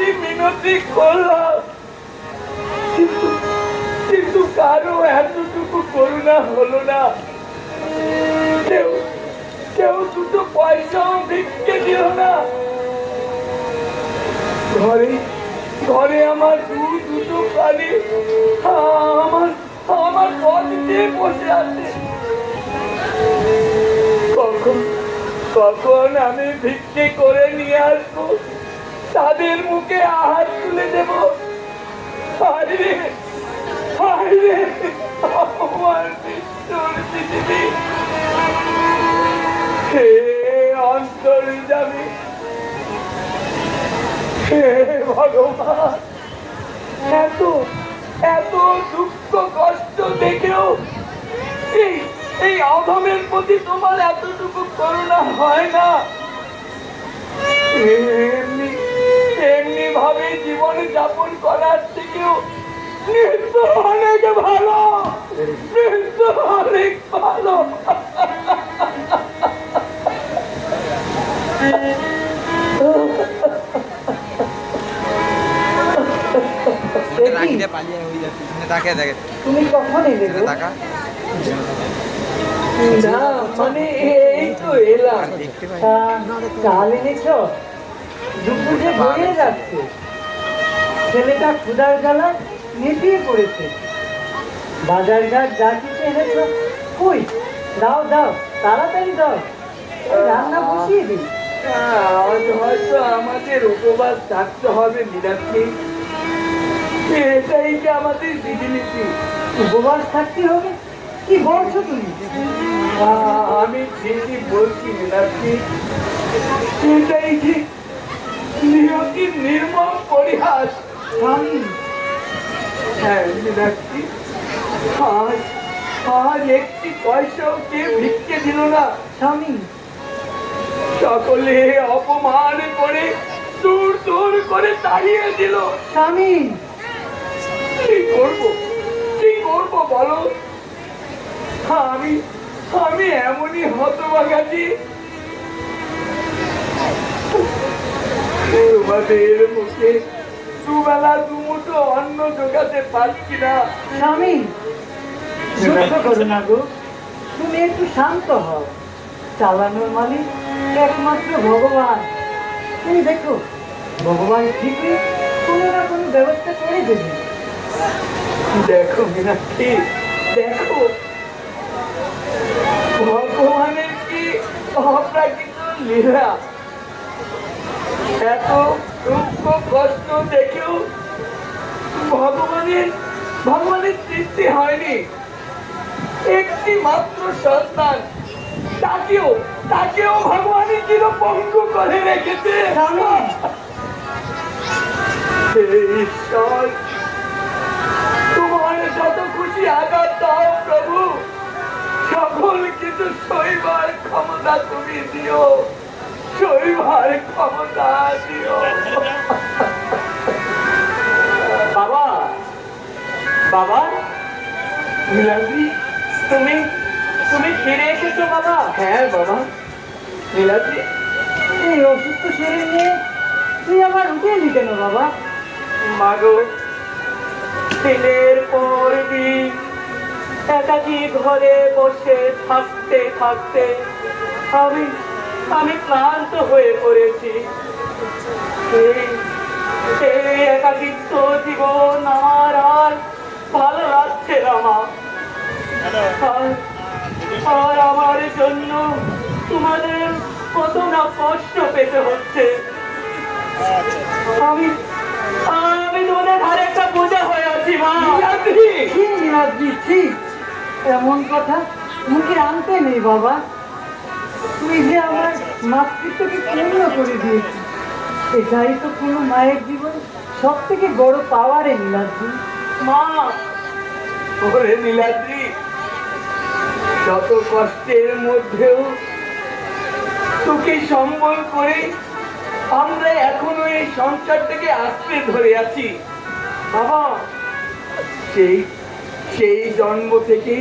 মিনতি মিনতি করলাম, কিন্তু কারো এতটুকু করুণা হলো না। কেউ কেউ দুটো পয়সাও ভিক্ষে দিল না। ঘরে ঘরে আমার দুটো প্রাণী আমার আমার পথ দিয়ে বসে আছে। কখন কখন আমি ভিক্ষে করে নিয়ে আসবো, তাদের মুখে আহার তুলে দেব। আরে আরে আমার মৃত্যুর পৃথিবী, হে অন্তর্যামী, হে ভগবান, এত এত দুঃখ কষ্ট দেখেও এই অধমের প্রতি তোমার এতটুকু করুণা হয় না। এমনি এমনি ভাবে জীবন যাপন করার থেকেও মৃত্যু অনেক ভালো, মৃত্যু অনেক ভালো। তুমি কখন এলে? না মানে এই তো এলাম। চাল এনেছ? দুপুরে বয়ে যাচ্ছে, ছেলেটা ক্ষুধার জ্বালা নেতিয়ে পড়েছে। বাজার ঘাট যা কিছু এনেছ কই, দাও দাও, তাড়াতাড়ি দাও, রান্না বসিয়ে দিই। আজ হয়তো আমাদের উপবাস থাকতে হবে মীনাক্ষী, এটাই কি আমাদের বিধিনীতি? উপবাস থাকতে হবে? কি বলছো তুমি? আমি ঠিকই বলছি মীনাক্ষী, এটাই কি নিয়তির নির্মম পরিহাস। স্বামী, হ্যাঁ মীনাক্ষী, আজ আজ একটি পয়সাও কে ভিক্ষে দিল না। স্বামী, সকলে অপমান করে দূর দূর করে তাড়িয়ে দিল। স্বামী, কি করবো, কি করবো বলো? আমি আমি এমনই হতভাগাছি, তোমাদের মুখে দুবেলা দুমুঠো অন্ন জোগাতে পারছি না। স্বামী, যুদ্ধ করো না গো, তুমি একটু শান্ত হও। চালানোর মালিক একমাত্র ভগবান। তুমি দেখো, ভগবান ঠিকই কোনো না কোনো ব্যবস্থা করে দেবে। দেখো মীনাক্ষী, দেখো ভগবানের কি অপ্রাকৃত লীলা। এত দুঃখ কষ্ট দেখেও ভগবানের তৃপ্তি হয়নি। একটি মাত্র সন্তান, তাকেও ভগবানের চির পঙ্গু করে রেখেছে। ঈশ্বর, তোমার যত খুশি আঘাত দাও প্রভু, সকল কিছু সইবার ক্ষমতা তুমি দিও, সইবার ক্ষমতা দিও। বাবা, বাবা, নীলাদ্রি, তুমি তুমি ফিরে এসেছো বাবা? হ্যাঁ বাবা। নীলাদ্রি, এই অসুস্থ শরীর নিয়ে তুই আবার উঠে এলি কেন বাবা? মাগো, দিনের পর দিন একাকি ঘরে বসে থাকতে থাকতে আমি ক্লান্ত হয়ে পড়েছি। এই একাকিত্ব জীবন আমার আর ভালো লাগছে না মা। আর আমার জন্য তোমাদের কত না কষ্ট পেতে হচ্ছে। আমি তোমাদের ঘরে একটা বোঝা হয়ে আছি মা। ঠিক এমন কথা মুখে আনতে নেই বাবা। তুই যে আমার মাতৃত্বকে পূর্ণ করে দিয়েছিস, এটাই তো কোনো মায়ের জীবন সব থেকে বড় পাওয়ারে নীলাদ্রি। মা, ওরে নীলাদ্রি, যত কষ্টের মধ্যেও তোকে সম্বল করে আমরা এখনো এই সংসারটাকে আঁকড়ে ধরে আছি। বাবা, সেই জন্ম থেকে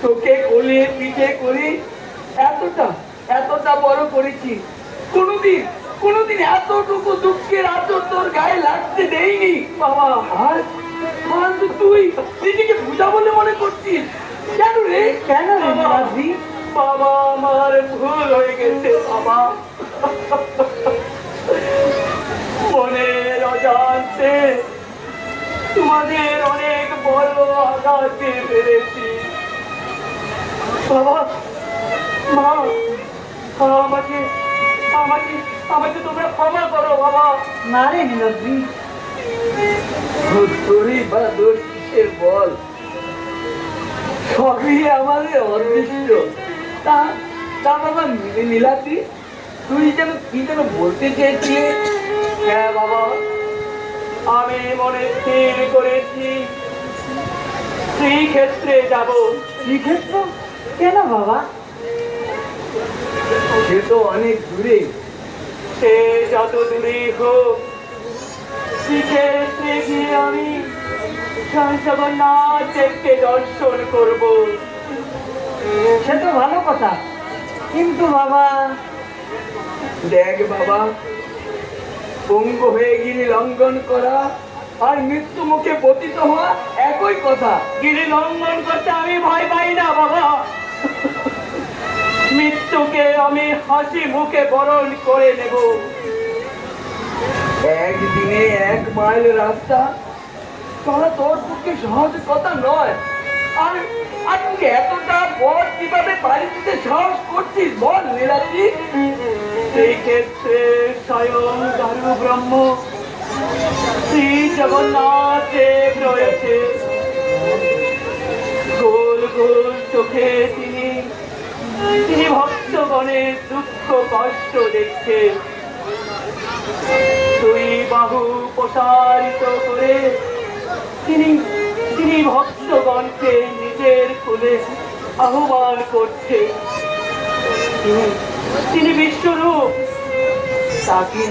তোকে কোলে পিঠে করে এতটা বড় করেছি, কোনোদিন এতটুকু দুঃখের আচর তোর গায়ে লাগতে দেইনি বাবা। আর আর তুই নিজেকে বুঝা বলে মনে করছিস কেন রে? কেন রে বাবা, নীলাদ্রি? বাবা আমার ভুল হয়ে গেছে বাবা। মনের অজান্তে তোমাদের অনেক বড় আঘাত দিয়ে ফেলেছি বাবা। মা, আমাকে আমাকে আমাকে তোমরা ক্ষমা করো বাবা। না রে নীলাদ্রি, তোরই বা দোষ কিসের বল? সবই আমাদের অদৃষ্ট। তা তা বাবা নীলাদ্রি, তুই যেন কি যেন বলতে চেয়েছিলি? হ্যাঁ বাবা, আমি মনে স্থির করেছি শ্রীক্ষেত্রে যাব। শ্রীক্ষেত্র? কেন বাবা? সে তো অনেক দূরে। সে যত দূরে হোক, শ্রীক্ষেত্রে গিয়ে আমি জগন্নাথ দেবকে দর্শন করব। সে তো ভালো কথা, কিন্তু বাবা, দেখ বাবা, পঙ্গু হয়ে গিরি লঙ্ঘন করা আর মৃত্যু মুখে পতিত হওয়া একই কথা। গিরি লঙ্ঘন করতে আমি ভয় পাই না বাবা। মৃত্যুকে আমি হাসি মুখে বরণ করে নেব। একদিনে 1 মাইল রাস্তা চলা তোর পক্ষে সহজ কথা নয়। আর আর তুই এতটা পথ কিভাবে বাড়ি দিতে সাহস করছিস বল নীলাদ্রি? সেই ক্ষেত্রে স্বয়ং দারু ব্রহ্ম শ্রী জগন্নাথ দেব রয়েছে। গোল গোল চোখে তিনি ভক্তগণের দুঃখ কষ্ট দেখছে। তুই বাহু প্রসারিত করে তিনি ভক্তগণকে নিজের কোলে আহ্বান করছে। তিনি বিশ্বরূপ। তাকে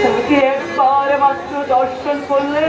তাকে একবার মাত্র দর্শন করলে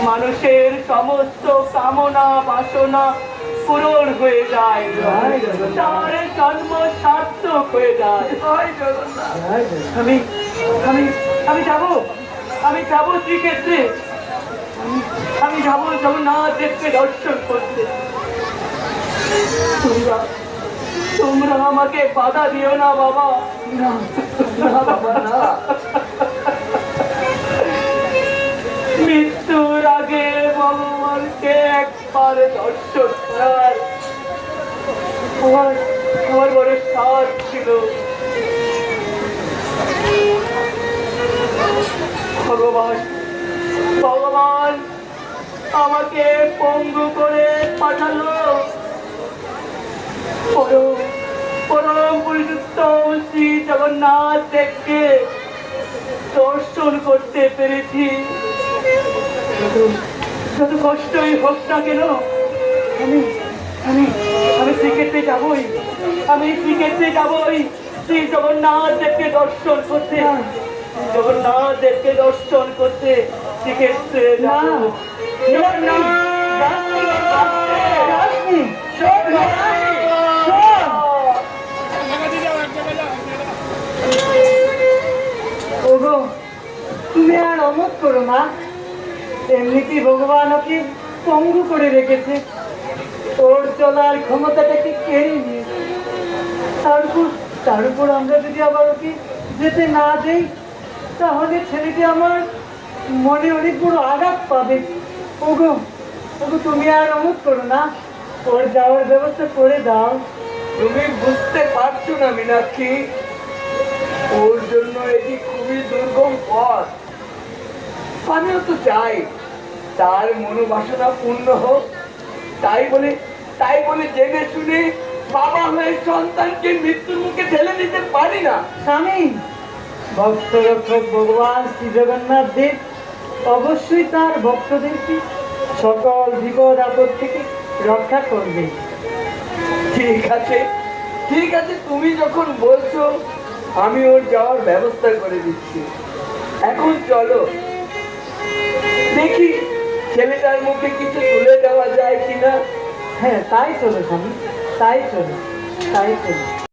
মানুষের সমস্ত কামনা বাসনা পূরণ হয়ে যায়, তার জন্ম সার্থক হয়ে যায়। আমি আমি আমি যাবো, আমি যাবো শ্রীক্ষেত্রে। আমি যাবো জগন্নাথ দেবকে দর্শন করতে। তোমরা তোমরা আমাকে বাধা দিও না বাবা। না না বাবা, না। মৃত্যুর আগে ভগবানকে একবার দর্শন করার আমার বড় সাধ ছিল। ভগবান ভগবান আমাকে পঙ্গু করে পাঠালো। পরম পুরুষোত্তম শ্রী জগন্নাথ দেবকে দর্শন করতে পেরেছি। যত কষ্টই হোক না কেন, আমি আমি আমি শ্রীক্ষেত্রে যাবই। আমি শ্রীক্ষেত্রে যাবই শ্রী জগন্নাথ দেবকে দর্শন করতে। জগন্নাথ দেবকে দর্শন করতে শ্রীক্ষেত্রে যাবো। ওগো, তুমি আর অমত করো না। এমনিতেই ভগবান ওকে পঙ্গু করে রেখেছে, ওর চলার ক্ষমতাটাকে কেড়ে নিয়েছে। তার উপর আমরা যদি আবার ওকে যেতে না দেই, তাহলে ছেলেটি আমার মনে অনেক বড় আঘাত পাবে। ওগো ওগো, তুমি আর অমত করো না, ওর যাওয়ার ব্যবস্থা করে দাও। তুমি বুঝতে পারছো না মীনাক্ষী, ওর জন্য এটি খুবই দুর্গম পথ। আমিও তো চাই তার মনোবাসনা পূর্ণ হোক। তাই বলে জেনে শুনে বাবা হয়ে সন্তানকে মৃত্যুর মুখে ঠেলে দিতে পারি না। স্বামী, ভক্ত রক্ষক ভগবান শ্রী জগন্নাথ দেব অবশ্যই তার ভক্তদেরকে সকল বিপদ আপদ থেকে রক্ষা করবে। ঠিক আছে, ঠিক আছে, তুমি যখন বলছো আমি ওর যাওয়ার ব্যবস্থা করে দিচ্ছি। এখন চলো দেখি ছেলেটার মুখে কিছু তুলে দেওয়া যায় কিনা। হ্যাঁ, তাই চলো স্বামী, তাই চলো।